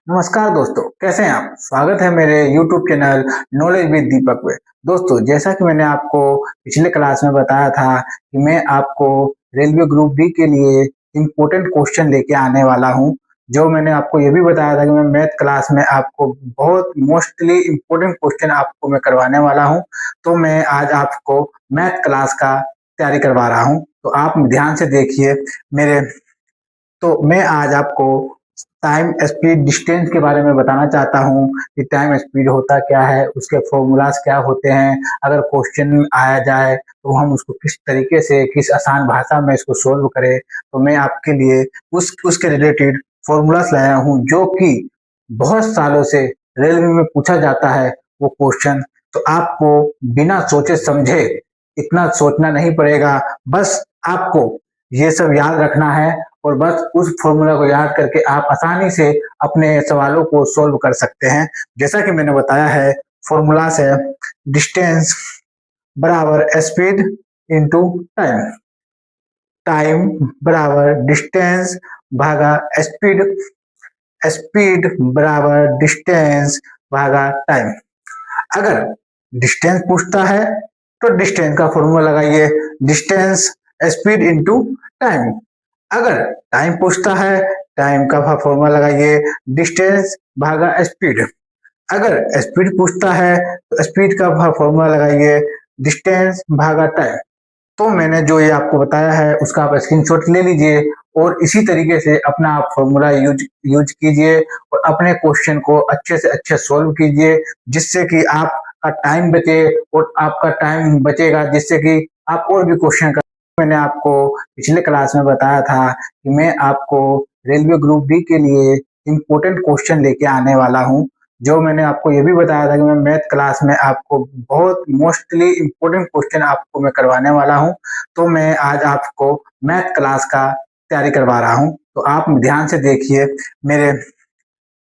नमस्कार दोस्तों, कैसे हैं आप? स्वागत है मेरे YouTube चैनल नॉलेज विद दीपक में। दोस्तों, जैसा कि मैंने आपको पिछले क्लास में बताया था कि मैं आपको रेलवे ग्रुप डी के लिए इम्पोर्टेंट क्वेश्चन लेके आने वाला हूँ। जो मैंने आपको ये भी बताया था कि मैं मैथ क्लास में आपको बहुत मोस्टली इम्पोर्टेंट क्वेश्चन आपको मैं करवाने वाला हूँ। तो मैं आज आपको मैथ क्लास का तैयारी करवा रहा हूँ। तो आप ध्यान से देखिए मेरे। तो मैं आज आपको टाइम स्पीड डिस्टेंस के बारे में बताना चाहता हूँ कि टाइम स्पीड होता क्या है, उसके फॉर्मूलाज क्या होते हैं। अगर क्वेश्चन आया जाए तो हम उसको किस तरीके से, किस आसान भाषा में इसको सोल्व करें। तो मैं आपके लिए उसके रिलेटेड फॉर्मूलाज लाया हूँ, जो कि बहुत सालों से रेलवे में पूछा जाता है वो क्वेश्चन। तो आपको बिना सोचे समझे, इतना सोचना नहीं पड़ेगा, बस आपको ये सब याद रखना है और बस उस फॉर्मूला को याद करके आप आसानी से अपने सवालों को सॉल्व कर सकते हैं। जैसा कि मैंने बताया है, फॉर्मूला से डिस्टेंस बराबर स्पीड इंटू टाइम, टाइम बराबर डिस्टेंस भागा स्पीड, स्पीड बराबर डिस्टेंस भागा टाइम। अगर डिस्टेंस पूछता है तो डिस्टेंस का फॉर्मूला लगाइए, डिस्टेंस स्पीड इंटू टाइम। अगर टाइम पूछता है, टाइम का फॉर्मूला लगाइए, डिस्टेंस भागा स्पीड। अगर स्पीड पूछता है तो स्पीड का फॉर्मूला लगाइए, डिस्टेंस भागा टाइम। तो मैंने जो ये आपको बताया है उसका आप स्क्रीनशॉट ले लीजिए और इसी तरीके से अपना आप फॉर्मूला यूज यूज कीजिए और अपने क्वेश्चन को अच्छे से अच्छे सॉल्व कीजिए, जिससे कि आपका टाइम बचे और आपका टाइम बचेगा जिससे कि आप और भी क्वेश्चन कर। मैंने आपको पिछले क्लास में बताया था कि मैं आपको रेलवे ग्रुप डी के लिए इम्पोर्टेंट क्वेश्चन लेके आने वाला हूँ। जो मैंने आपको ये भी बताया था कि मैं मैथ क्लास में आपको बहुत मोस्टली इम्पोर्टेंट क्वेश्चन आपको मैं करवाने वाला हूँ। तो मैं आज आपको मैथ क्लास का तैयारी करवा रहा हूँ। तो आप ध्यान से देखिए मेरे।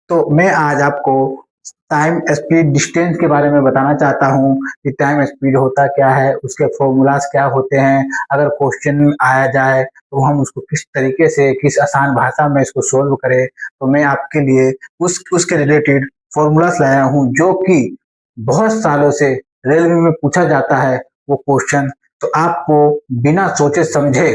तो मैं आज आपको टाइम स्पीड डिस्टेंस के बारे में बताना चाहता हूँ कि टाइम स्पीड होता क्या है, उसके फॉर्मूलाज क्या होते हैं। अगर क्वेश्चन आया जाए तो हम उसको किस तरीके से, किस आसान भाषा में इसको सोल्व करें। तो मैं आपके लिए उसके रिलेटेड फॉर्मूलाज लाया हूँ, जो कि बहुत सालों से रेलवे में पूछा जाता है वो क्वेश्चन। तो आपको बिना सोचे समझे,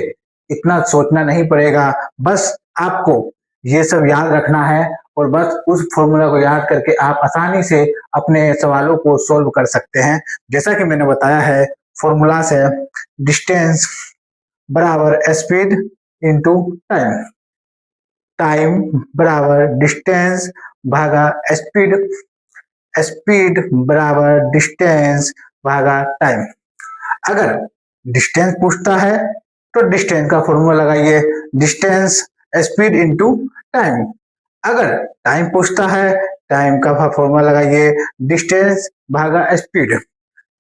इतना सोचना नहीं पड़ेगा, बस आपको ये सब याद रखना है और बस उस फॉर्मूला को याद करके आप आसानी से अपने सवालों को सॉल्व कर सकते हैं। जैसा कि मैंने बताया है, फॉर्मूला से डिस्टेंस बराबर स्पीड इंटू टाइम, टाइम बराबर डिस्टेंस भागा स्पीड, स्पीड बराबर डिस्टेंस भागा टाइम। अगर डिस्टेंस पूछता है तो डिस्टेंस का फॉर्मूला लगाइए, डिस्टेंस स्पीड इंटू टाइम। अगर टाइम पूछता है, टाइम का फॉर्मूला लगाइए, डिस्टेंस भागा स्पीड।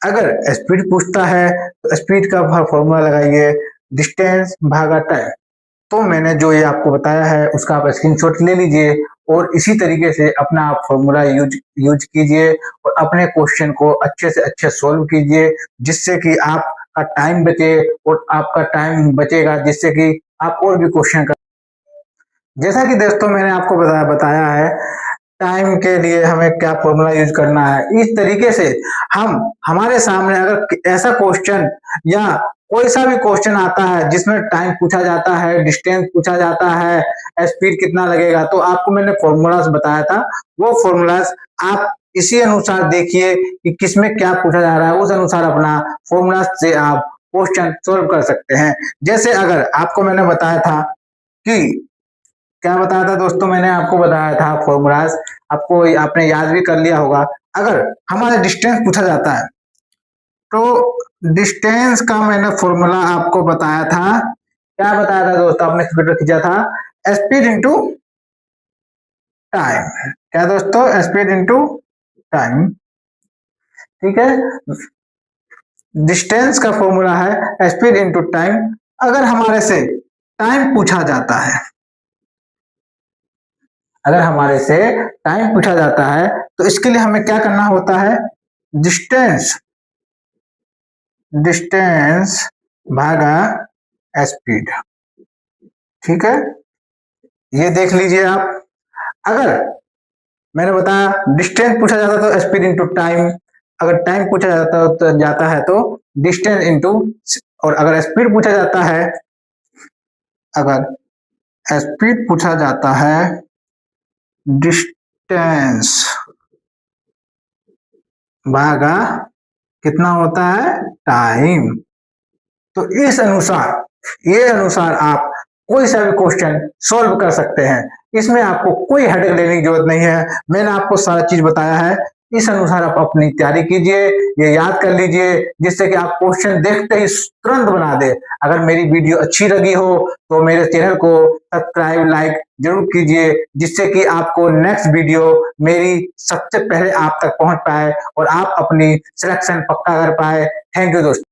अगर स्पीड पूछता है तो स्पीड का फॉर्मूला लगाइए, डिस्टेंस भागा टाइम। तो मैंने जो ये आपको बताया है उसका आप स्क्रीनशॉट ले लीजिए और इसी तरीके से अपना आप फॉर्मूला यूज यूज कीजिए और अपने क्वेश्चन को अच्छे से अच्छे सॉल्व कीजिए, जिससे कि आपका टाइम बचे और आपका टाइम बचेगा जिससे कि आप और भी क्वेश्चन कर। जैसा कि दोस्तों मैंने आपको बताया है टाइम के लिए हमें क्या फॉर्मूला यूज करना है। इस तरीके से हम हमारे सामने अगर ऐसा क्वेश्चन या कोई सा भी क्वेश्चन आता है जिसमें टाइम पूछा जाता है, डिस्टेंस पूछा जाता है, स्पीड कितना लगेगा, तो आपको मैंने फॉर्मूलाज बताया था। वो फॉर्मूलाज आप इसी अनुसार देखिए कि किसमें क्या पूछा जा रहा है, उस अनुसार अपना फॉर्मूला से आप क्वेश्चन सोल्व कर सकते हैं। जैसे अगर आपको मैंने बताया था कि, क्या बताया था दोस्तों, मैंने आपको बताया था फॉर्मूलाज, आपको आपने याद भी कर लिया होगा। अगर हमारा डिस्टेंस पूछा जाता है तो डिस्टेंस का मैंने फॉर्मूला आपको बताया था। क्या बताया था दोस्तों, आपने स्पीड खींचा था, स्पीड इंटू टाइम। क्या दोस्तों, स्पीड इंटू टाइम। ठीक है, डिस्टेंस का फॉर्मूला है स्पीड इंटू टाइम। अगर हमारे से टाइम पूछा जाता है, अगर हमारे से टाइम पूछा जाता है तो इसके लिए हमें क्या करना होता है, डिस्टेंस, डिस्टेंस भागा स्पीड। ठीक है, ये देख लीजिए आप। अगर मैंने बताया डिस्टेंस पूछा जाता तो स्पीड इंटू टाइम, अगर टाइम पूछा जाता है तो डिस्टेंस इंटू, और अगर स्पीड पूछा जाता है, अगर स्पीड पूछा जाता है डिस्टेंस भागा कितना होता है टाइम। तो इस अनुसार, ये अनुसार आप कोई सा भी क्वेश्चन सॉल्व कर सकते हैं, इसमें आपको कोई हेडेक लेने की जरूरत नहीं है। मैंने आपको सारा चीज बताया है, इस अनुसार आप अपनी तैयारी कीजिए, ये याद कर लीजिए, जिससे कि आप क्वेश्चन देखते ही तुरंत बना दे। अगर मेरी वीडियो अच्छी लगी हो तो मेरे चैनल को सब्सक्राइब लाइक जरूर कीजिए, जिससे कि आपको नेक्स्ट वीडियो मेरी सबसे पहले आप तक पहुंच पाए और आप अपनी सिलेक्शन पक्का कर पाए। थैंक यू दोस्तों।